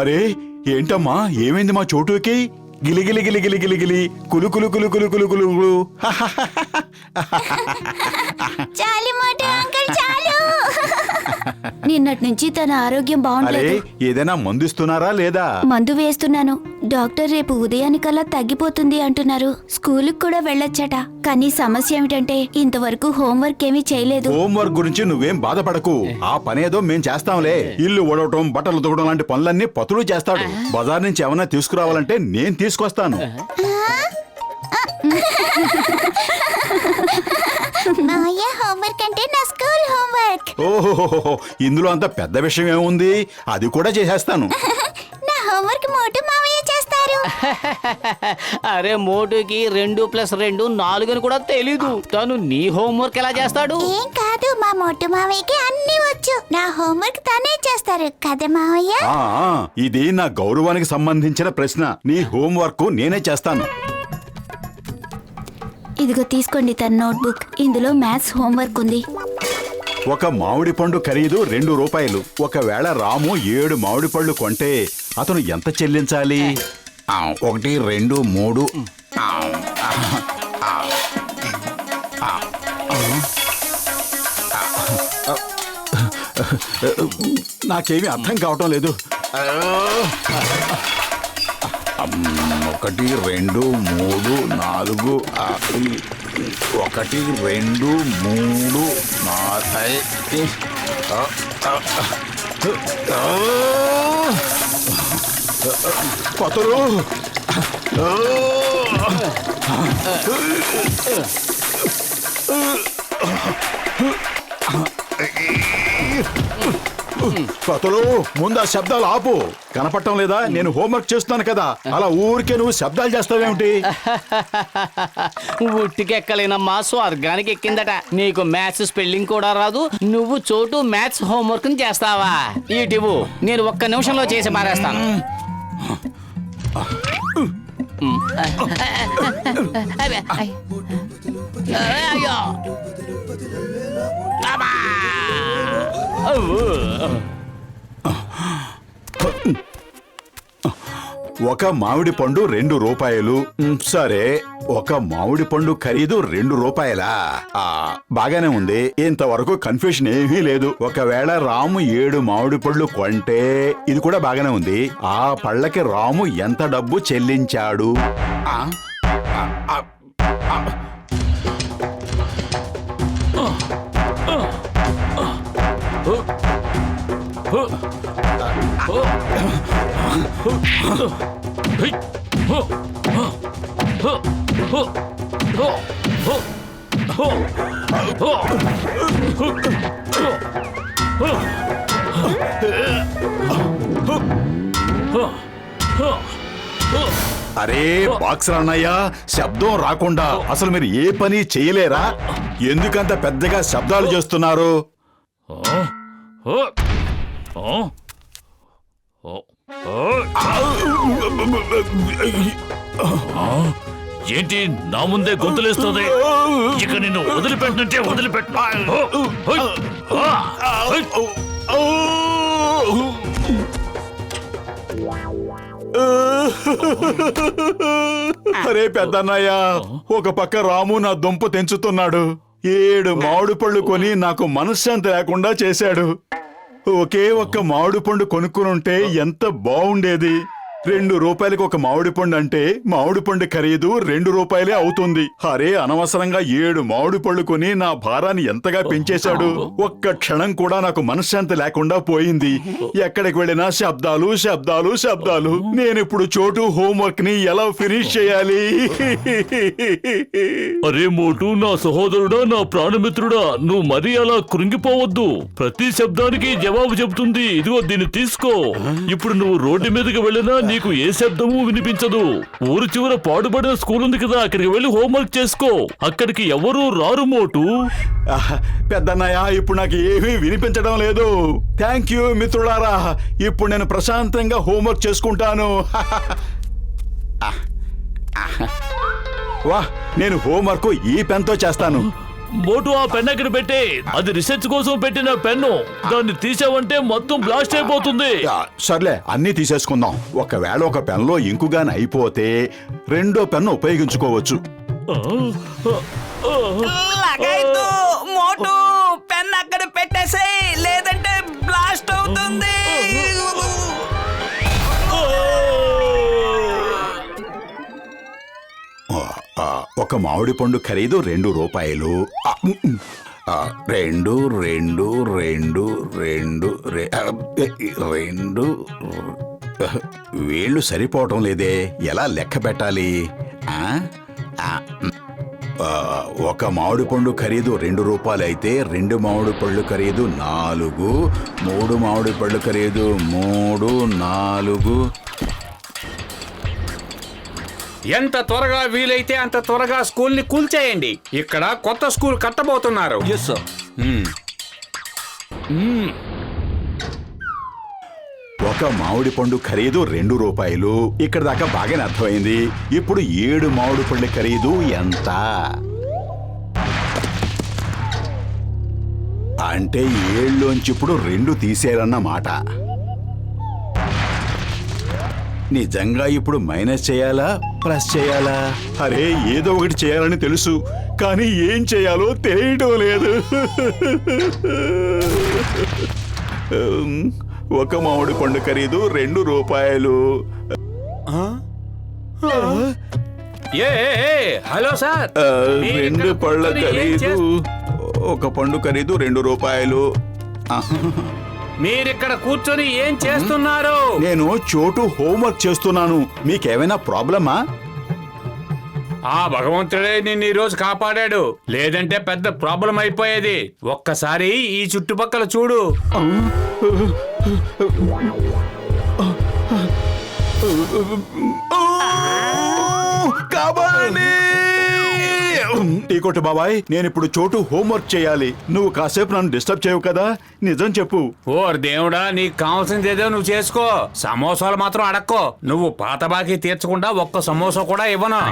అరే ఏంటమ్మా ఏమైంది మా చోటుకి? గిలిగిలి గిలిగిలి గిలిగిలి కులు కులు కులు కులు కులు కులు కులు. చాలు మోటు అంకుల్ చాలు. నిన్నటి నుంచి తన ఆరోగ్యం అరే బాగుండలేదు. ఏదైనా మందు ఇస్తున్నారా లేదా? మందు వేస్తున్నాను. డాక్టర్ రేపు ఉదయానికల్లా తగ్గిపోతుంది అంటున్నారు. స్కూలుకు కూడా వెళ్ళొచ్చట. కానీ సమస్య ఏమిటంటే ఇంతవరకు హోంవర్క్ ఏమీ చేయలేదు. హోంవర్క్ గురించి నువ్వేం బాధపడకు. ఆ పనేదో మేం చేస్తాంలే. ఇల్లు ఓడవటం, బట్టలు తొగడం లాంటి పనులన్నీ పతులు చేస్తాడు. బజార్ నుంచి ఏమన్నా తీసుకురావాలంటే నేను తీసుకొస్తాను. మావయ్య హోంవర్క్ అంటే నా స్కూల్ హోంవర్క్. ఓహో, ఇందులో అంత పెద్ద విషయం ఏముంది? అది కూడా చేసేస్తాను. నా హోంవర్క్ మోటు మావయ్య చేస్తారు. అరే మోటుకి 2+2 4 అని కూడా తెలీదు. తను నీ హోంవర్క్ ఎలా చేస్తాడు? ఏం కాదు, మా మోటు మావయ్యకి అన్ని వచ్చు. నా హోంవర్క్ తనే చేస్తారు కదా మావయ్య. ఇది నా గౌరవానికి సంబంధించిన ప్రశ్న. నీ హోంవర్క్ నేనే చేస్తాను. ఇదిగో తీసుకోండి తన నోట్బుక్. ఇందులో మ్యాథ్స్ హోంవర్క్ ఉంది. ఒక మామిడి పండు ఖరీదు 2 రూపాయలు. ఒకవేళ రాము 7 మామిడి పళ్ళు కొంటే అతను ఎంత చెల్లించాలి? 1 2 3. నాకేమీ అర్థం కావటం లేదు. 1 2 3 4 1 2 3 4 పతులు. పతులు ముందు ఆ శబ్దాలు ఆపు. కనపడటం లేదా? నేను హోంవర్క్ చేస్తున్నాను కదా. అలా ఊరికే నువ్వు శబ్దాలు చేస్తావేమిటి? ఉట్టికెక్కలేనమ్మా, స్వర్గానికి ఎక్కిందట. నీకు మ్యాథ్స్ స్పెల్లింగ్ కూడా రాదు. నువ్వు చోటు మ్యాథ్స్ హోంవర్క్ చేస్తావా? ఇటివు, నేను 1 నిమిషంలో చేసి మారేస్తాను. అయ్యో ఒక మామిడి పండు 2 రూపాయలు. సరే, ఒక మామిడి పండు ఖరీదు 2 రూపాయలా? బాగానే ఉంది. ఇంతవరకు కన్ఫ్యూషన్ ఏమీ లేదు. ఒకవేళ రాము 7 మామిడి పళ్ళు కొంటే ఇది కూడా బాగానే ఉంది. ఆ పళ్ళకి రాము ఎంత డబ్బు చెల్లించాడు? అరే బాక్సర్ అన్నయ్య, శబ్దం రాకుండా అసలు మీరు ఏ పని చేయలేరా? ఎందుకంత పెద్దగా శబ్దాలు చేస్తున్నారు? ఏంటి నా ముందే గొంతులేస్తుంది? ఇక నిన్ను వదిలిపెట్టినట్టే వదిలిపెట్టు. అరే పెద్దన్నయ్య, ఒక పక్క రాము నా దుంప తెంచుతున్నాడు. 7 మామిడి పళ్ళు కొని నాకు మనశ్శాంతి లేకుండా చేశాడు. ఒకే ఒక్క మామిడి పండు కొనుక్కునుంటే ఎంత బాగుండేది. 2 రూపాయలకి ఒక మామిడి పండు అంటే మామిడి పండు ఖరీదు 2 రూపాయలే అవుతుంది. అరే అనవసరంగా 7 మామిడి పళ్ళు కొని నా భారాన్ని ఎంతగా పెంచేశాడు. ఒక్క క్షణం కూడా నాకు మనశ్శాంతి లేకుండా పోయింది. ఎక్కడికి వెళ్ళినా శబ్దాలు శబ్దాలు శబ్దాలు. నేనిప్పుడు చోటు హోంవర్క్ ని ఎలా ఫినిష్ చేయాలి? అరే మోటు, నా సహోదరుడా, నా ప్రాణమిత్రుడా, నువ్వు మరీ అలా కృంగిపోవద్దు. ప్రతి శబ్దానికి జవాబు చెబుతుంది. ఇదిగో దీన్ని తీసుకో. ఇప్పుడు నువ్వు రోడ్డు మీదకి వెళ్ళినా నీకు ఏ శబ్దము వినిపించదు. ఊరు చివర పాడుబడిన స్కూల్ ఉంది కదా, అక్కడికి వెళ్ళి హోంవర్క్ చేసుకో. అక్కడికి ఎవరు రారు మోటు. పెద్దన్నయ్య, ఇప్పుడు నాకు ఏమీ వినిపించడం లేదు. థ్యాంక్ యూ మిత్రులారా. ఇప్పుడు నేను ప్రశాంతంగా హోంవర్క్ చేసుకుంటాను. వా, నేను హోంవర్క్ ఈ పెన్తో చేస్తాను. మోటు ఆ పెన్ ఎక్కడ పెట్టే? అది రీసెర్చ్ కోసం పెట్టిన పెన్ను. దాన్ని తీసావంటే మొత్తం బ్లాస్ట్ అయిపోతుంది. సర్లే అన్నీ తీసేసుకుందాం. ఒకవేళ ఒక పెన్లో ఇంకుగాని అయిపోతే రెండో పెన్ను ఉపయోగించుకోవచ్చు. లగైదు మోటు పెన్ అక్కడ పెట్టేసేయ్, లేదంటే బ్లాస్ట్ అవుతుంది. ఒక మామిడి పండు ఖరీదు 2 రూపాయలు. 2 2 2 2 వేళ్ళు సరిపోవటం లేదే, ఎలా లెక్క పెట్టాలి? ఒక మామిడి పండు ఖరీదు 2 రూపాయలు అయితే 2 మామిడి పళ్ళు ఖరీదు 4, 3 మామిడి పళ్ళు ఖరీదు 3, 4. ఎంత త్వరగా వీలైతే అంత త్వరగా స్కూల్ ని కూల్చేయండి. ఇక్కడ కొత్త స్కూల్ కట్టబోతున్నారు. ఒక మామిడి పండు ఖరీదు 2 రూపాయలు. ఇక్కడ దాకా బాగానే అర్థమైంది. ఇప్పుడు 7 మామిడి పళ్ళ ఖరీదు ఎంత? అంటే 7లోంచి ఇప్పుడు 2 తీసేయాలన్నమాట. నిజంగా ఇప్పుడు మైనస్ చేయాలా, ప్లస్ చేయాలా? అరే ఏదో ఒకటి చేయాలని తెలుసు, కానీ ఏం చేయాలో తెలియటం లేదు. ఒక మామిడి పండు ఖరీదు 2 రూపాయలు. హలో సార్, 2 పళ్ళ ఖరీదు, ఒక పండు ఖరీదు 2 రూపాయలు. మీరిక్కడ కూర్చొని ఏం చేస్తున్నారు? నేను చోటు హోంవర్క్ చేస్తున్నాను. మీకేమైనా ప్రాబ్లమా? ఆ భగవంతుడే నిన్ను ఈ రోజు కాపాడాడు, లేదంటే పెద్ద ప్రాబ్లం అయిపోయేది. ఒక్కసారి ఈ చుట్టుపక్కల చూడు. టీకొట్టు బాబాయ్, నేను ఇప్పుడు చోటు హోంవర్క్ చేయాలి. నువ్వు కాసేపు నన్ను డిస్టర్బ్ చేయవు కదా? నిజం చెప్పు. ఓర్ దేవుడా, నీకు కావాల్సిందేదో నువ్వు చేసుకో. సమోసాలు మాత్రం అడక్కో. నువ్వు పాత బాకీ తీర్చకుండా ఒక్క సమోసా కూడా ఇవ్వను.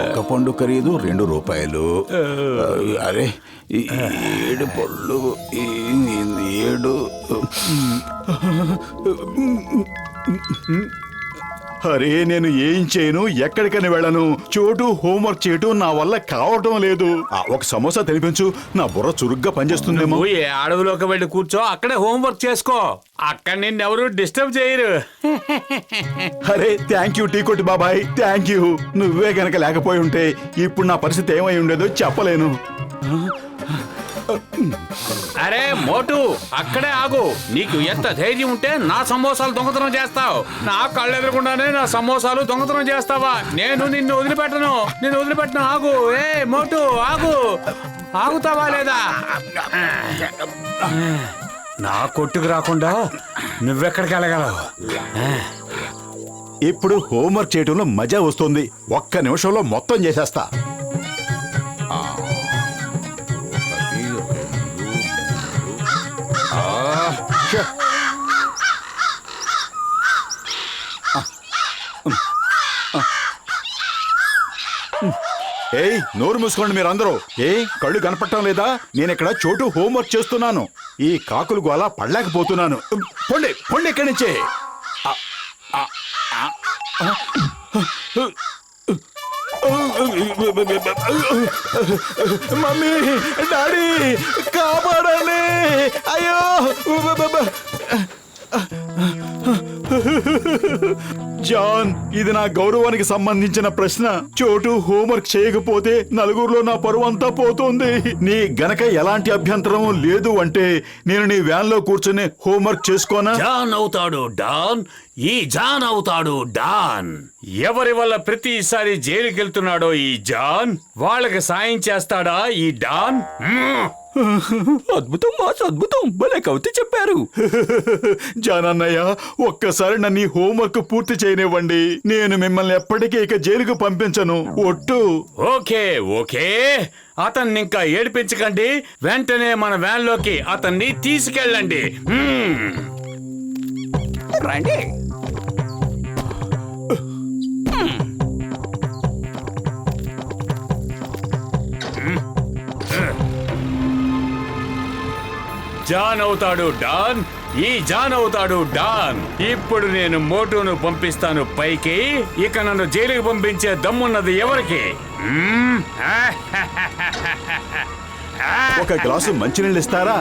ఒక పండు ఖరీదు 2 రూపాయలు. అరే 7 పళ్ళు 7. అరే నేను ఏం చేయను, ఎక్కడికని వెళ్ళను. చోటు హోంవర్క్ చేయటం నా వల్ల కావటం లేదు. ఒక సమోసా తినిపించు, నా బుర్ర చురుగ్గా పనిచేస్తుందేమో. నువ్వు ఏ అడవిలోకి వెళ్ళి కూర్చో, అక్కడే హోంవర్క్ చేసుకో. అక్కడ నిన్నెవరు డిస్టర్బ్ చేయరు. అరే థ్యాంక్ యూ టీకొట్టి బాబాయ్, థ్యాంక్ యూ. నువ్వే గనక లేకపోయి ఉంటే ఇప్పుడు నా పరిస్థితి ఏమై ఉండేదో చెప్పలేను. అరే మోటు, అక్కడే ఆగు. నీకు ఎంత ధైర్యం ఉంటే నా సమోసాలు దొంగతనం చేస్తావు? నా కళ్ళు ఎదురకుండానే నా సమోసాలు దొంగతనం చేస్తావా? నేను నిన్ను వదిలిపెట్టను. ఆగు. ఏ మోటు ఆగు. ఆగుతావా లేదా? నా కొట్టుకు రాకుండా నువ్వెక్కడికి వెళ్ళగలవు? ఇప్పుడు హోంవర్క్ చేయటంలో మజా వస్తుంది. ఒక్క నిమిషంలో మొత్తం చేసేస్తా. ఏయ్ నోరు మూసుకోండి మీరందరూ. కళ్ళు కనపడటం లేదా? నేను ఇక్కడ చోటు హోంవర్క్ చేస్తున్నాను. ఈ కాకులు గోలా పడలేకపోతున్నాను. పొండి ఇక్కడి నుంచే. మమ్మీ డాడీ కాపాడాలి. అయ్యో జాన్, ఇది నా గౌరవానికి సంబంధించిన ప్రశ్న. చోటు హోంవర్క్ చేయకపోతే నలుగురిలో నా పరువు అంతా పోతుంది. నీ గనక ఎలాంటి అభ్యంతరం లేదు అంటే నేను నీ వ్యాన్ లో కూర్చొని హోంవర్క్ చేసుకోనా? జాన్ అవుతాడు డాన్. ఈ జాన్ అవుతాడు డాన్. ఎవరి వల్ల ప్రతిసారి జైలుకి వెళ్తున్నాడో ఈ జాన్, వాళ్ళకి సాయం చేస్తాడా ఈ డాన్? అద్భుతం మాస్ అద్భుతం, భలే కవిత చెప్పారు. జానన్నయ్య, ఒక్కసారి నన్ను ఈ హోంవర్క్ పూర్తి చేయనివ్వండి. నేను మిమ్మల్ని ఎప్పటికీ ఇక జైలుకు పంపించను. ఒట్టు. ఓకే ఓకే, అతన్ని ఇంకా ఏడిపించకండి. వెంటనే మన వ్యాన్ లోకి అతన్ని తీసుకెళ్ళండి. రండి. జాన్ అవుతాడు డాన్, ఈ జాన్ అవుతాడు డాన్. ఇప్పుడు నేను మోటును పంపిస్తాను పైకి. ఇక నన్ను జైలుకి పంపించే దమ్మున్నది ఎవరికి? ఒక గ్లాసు మంచినీళ్ళు ఇస్తారా?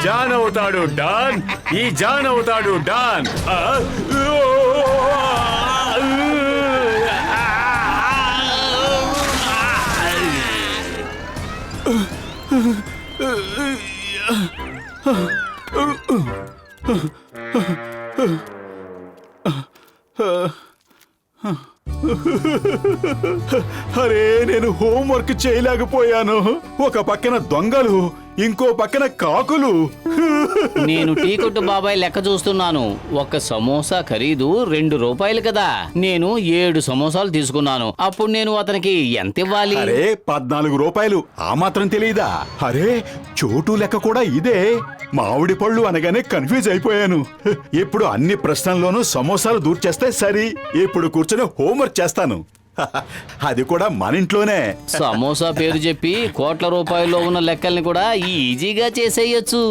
జాన్ అవుతాడు డాన్, ఈ జాన్ అవుతాడు డాన్. అరే, నేను హోంవర్క్ చేయలేకపోయాను. ఒక పక్కన దొంగలు, ఇంకో పక్కన కాకులు. నేను టీ కొట్టు బాబాయ్ లెక్క చూస్తున్నాను. ఒక సమోసా ఖరీదు 2 రూపాయలు కదా. నేను 7 సమోసాలు తీసుకున్నాను. అప్పుడు నేను అతనికి ఎంత ఇవ్వాలి? అరే, 14 రూపాయలు. ఆ మాత్రం తెలియదా? అరే, చోటు లెక్క కూడా ఇదే. మామిడి పళ్ళు అనగానే కన్ఫ్యూజ్ అయిపోయాను. ఇప్పుడు అన్ని ప్రశ్నల్లోనూ సమోసాలు దూర్చేస్తే సరి. ఇప్పుడు కూర్చొని హోంవర్క్ చేస్తాను. అది కూడా మన ఇంట్లోనే. సమోసా పేరు చెప్పి కోట్ల రూపాయల్లో ఉన్న లెక్కల్ని కూడా ఈజీగా చేసేయచ్చు.